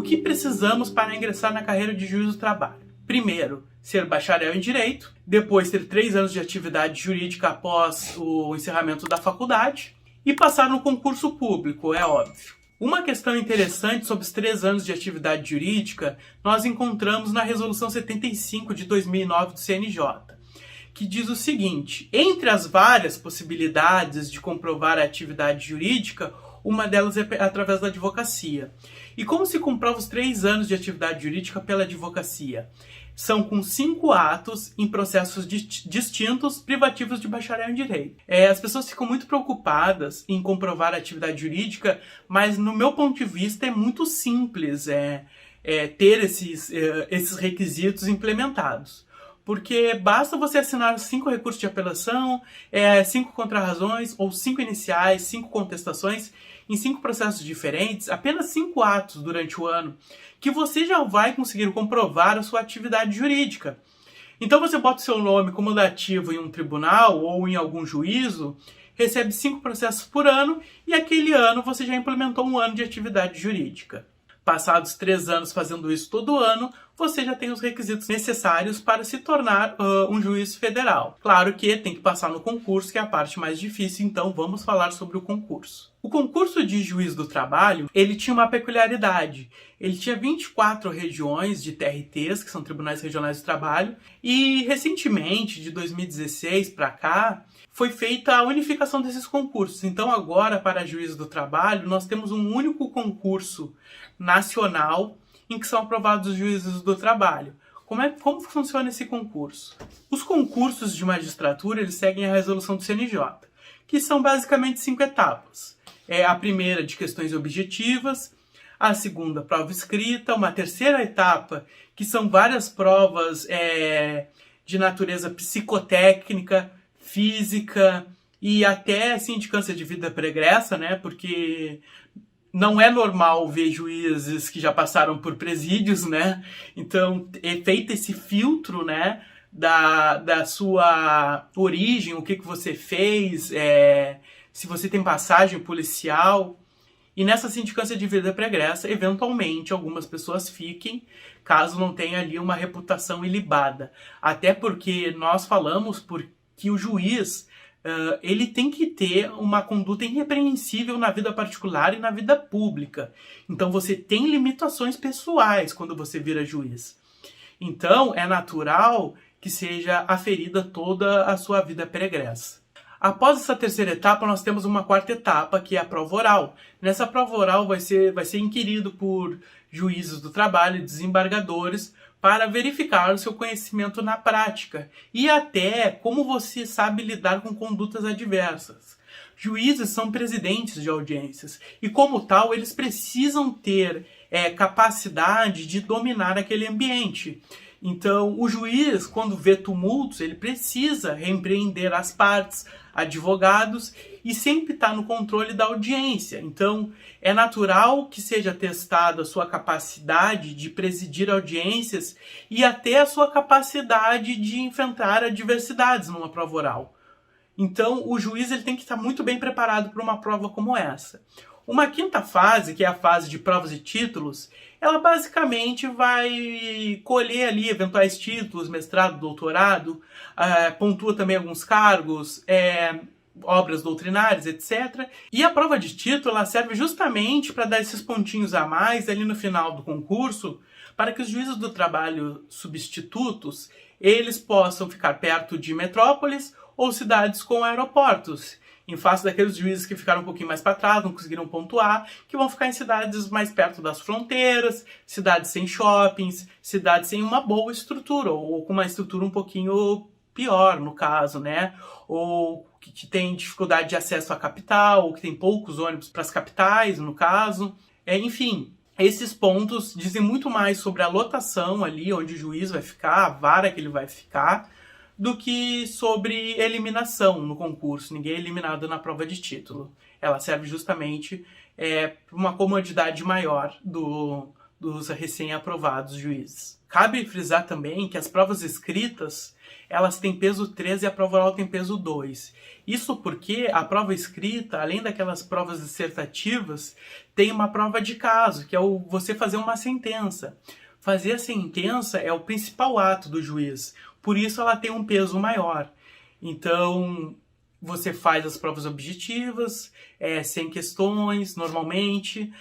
que precisamos para ingressar na carreira de juiz do trabalho? Primeiro, ser bacharel em Direito, depois ter 3 anos de atividade jurídica após o encerramento da faculdade e passar no concurso público, é óbvio. Uma questão interessante sobre os 3 anos de atividade jurídica nós encontramos na Resolução 75 de 2009 do CNJ, que diz o seguinte: entre as várias possibilidades de comprovar a atividade jurídica, uma delas é através da advocacia. E como se comprova os 3 anos de atividade jurídica pela advocacia? São com 5 atos em processos distintos privativos de bacharel em Direito. As pessoas ficam muito preocupadas em comprovar a atividade jurídica, mas no meu ponto de vista é muito simples ter esses requisitos implementados. Porque basta você assinar 5 recursos de apelação, 5 contrarrazões ou 5 iniciais, 5 contestações em 5 processos diferentes, apenas 5 atos durante o ano, que você já vai conseguir comprovar a sua atividade jurídica. Então você bota o seu nome como dativo em um tribunal ou em algum juízo, recebe 5 processos por ano e aquele ano você já implementou 1 ano de atividade jurídica. Passados 3 anos fazendo isso todo ano, você já tem os requisitos necessários para se tornar um juiz federal. Claro que tem que passar no concurso, que é a parte mais difícil, então vamos falar sobre o concurso. O concurso de juiz do trabalho, ele tinha uma peculiaridade. Ele tinha 24 regiões de TRTs, que são Tribunais Regionais do Trabalho, e recentemente, de 2016 para cá, foi feita a unificação desses concursos. Então agora, para juiz do trabalho, nós temos um único concurso nacional em que são aprovados os juízes do trabalho. Como funciona esse concurso? Os concursos de magistratura, eles seguem a resolução do CNJ, que são basicamente 5 etapas. A primeira de questões objetivas, a segunda prova escrita, uma terceira etapa, que são várias provas de natureza psicotécnica, física e até sindicância de vida pregressa, né? Porque não é normal ver juízes que já passaram por presídios, né? Então, é feito esse filtro, né, da sua origem, o que você fez, se você tem passagem policial. E nessa sindicância de vida pregressa, eventualmente, algumas pessoas fiquem, caso não tenha ali uma reputação ilibada. Até porque nós falamos que o juiz ele tem que ter uma conduta irrepreensível na vida particular e na vida pública. Então você tem limitações pessoais quando você vira juiz. Então é natural que seja aferida toda a sua vida pregressa. Após essa terceira etapa, nós temos uma quarta etapa, que é a prova oral. Nessa prova oral vai ser inquirido por juízes do trabalho e desembargadores para verificar o seu conhecimento na prática e até como você sabe lidar com condutas adversas. Juízes são presidentes de audiências e, como tal, eles precisam ter capacidade de dominar aquele ambiente. Então, o juiz, quando vê tumultos, ele precisa repreender as partes, advogados, e sempre está no controle da audiência. Então, é natural que seja testada a sua capacidade de presidir audiências e até a sua capacidade de enfrentar adversidades numa prova oral. Então, o juiz ele tem que estar muito bem preparado para uma prova como essa. Uma quinta fase, que é a fase de provas e títulos, ela basicamente vai colher ali eventuais títulos, mestrado, doutorado, pontua também alguns cargos, obras doutrinárias, etc. E a prova de título ela serve justamente para dar esses pontinhos a mais ali no final do concurso, para que os juízes do trabalho substitutos eles possam ficar perto de metrópoles ou cidades com aeroportos, em face daqueles juízes que ficaram um pouquinho mais para trás, não conseguiram pontuar, que vão ficar em cidades mais perto das fronteiras, cidades sem shoppings, cidades sem uma boa estrutura, ou com uma estrutura um pouquinho pior, no caso, né? Ou que tem dificuldade de acesso à capital, ou que tem poucos ônibus para as capitais, no caso. Enfim, esses pontos dizem muito mais sobre a lotação ali, onde o juiz vai ficar, a vara que ele vai ficar, do que sobre eliminação no concurso. Ninguém é eliminado na prova de título. Ela serve justamente para uma comodidade maior do dos recém-aprovados juízes. Cabe frisar também que as provas escritas, elas têm peso 3 e a prova oral tem peso 2. Isso porque a prova escrita, além daquelas provas dissertativas, tem uma prova de caso, que é você fazer uma sentença. Fazer a sentença é o principal ato do juiz, por isso ela tem um peso maior. Então, você faz as provas objetivas, sem questões, normalmente.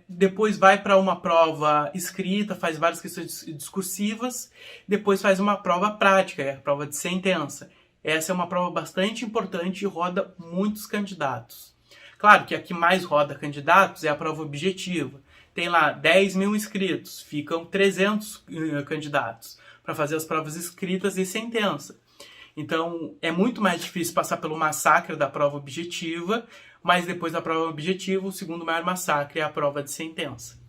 Depois vai para uma prova escrita, faz várias questões discursivas. Depois faz uma prova prática, a prova de sentença. Essa é uma prova bastante importante e roda muitos candidatos. Claro que a que mais roda candidatos é a prova objetiva. Tem lá 10 mil inscritos, ficam 300 candidatos para fazer as provas escritas e sentença. Então, é muito mais difícil passar pelo massacre da prova objetiva, mas depois da prova objetiva, o segundo maior massacre é a prova de sentença.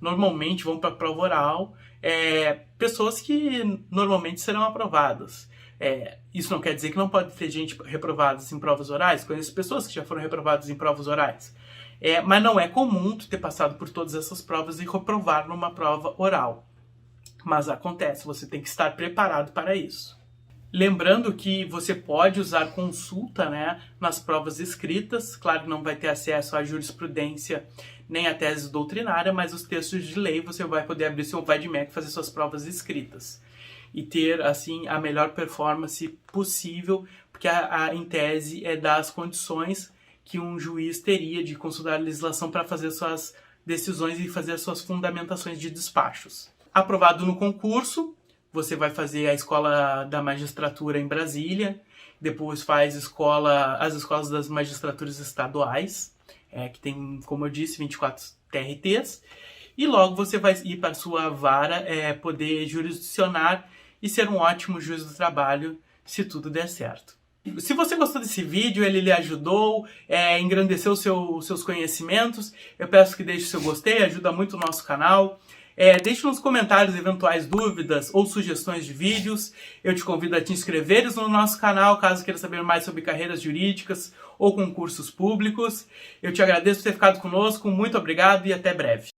Normalmente vão para a prova oral pessoas que normalmente serão aprovadas. Isso não quer dizer que não pode ter gente reprovada em provas orais, conheço pessoas que já foram reprovadas em provas orais. Mas não é comum ter passado por todas essas provas e reprovar numa prova oral. Mas acontece, você tem que estar preparado para isso. Lembrando que você pode usar consulta, nas provas escritas. Claro que não vai ter acesso à jurisprudência nem à tese doutrinária, mas os textos de lei você vai poder abrir seu VADMEC e fazer suas provas escritas. E ter, assim, a melhor performance possível, porque em tese é das condições que um juiz teria de consultar a legislação para fazer suas decisões e fazer suas fundamentações de despachos. Aprovado no concurso, você vai fazer a escola da magistratura em Brasília, depois faz as escolas das magistraturas estaduais, que tem, como eu disse, 24 TRTs, e logo você vai ir para a sua vara, poder jurisdicionar e ser um ótimo juiz do trabalho, se tudo der certo. Se você gostou desse vídeo, ele lhe ajudou, engrandeceu seus conhecimentos, eu peço que deixe seu gostei, ajuda muito o nosso canal. Deixe nos comentários eventuais dúvidas ou sugestões de vídeos. Eu te convido a te inscreveres no nosso canal, caso queira saber mais sobre carreiras jurídicas ou concursos públicos. Eu te agradeço por ter ficado conosco, muito obrigado e até breve.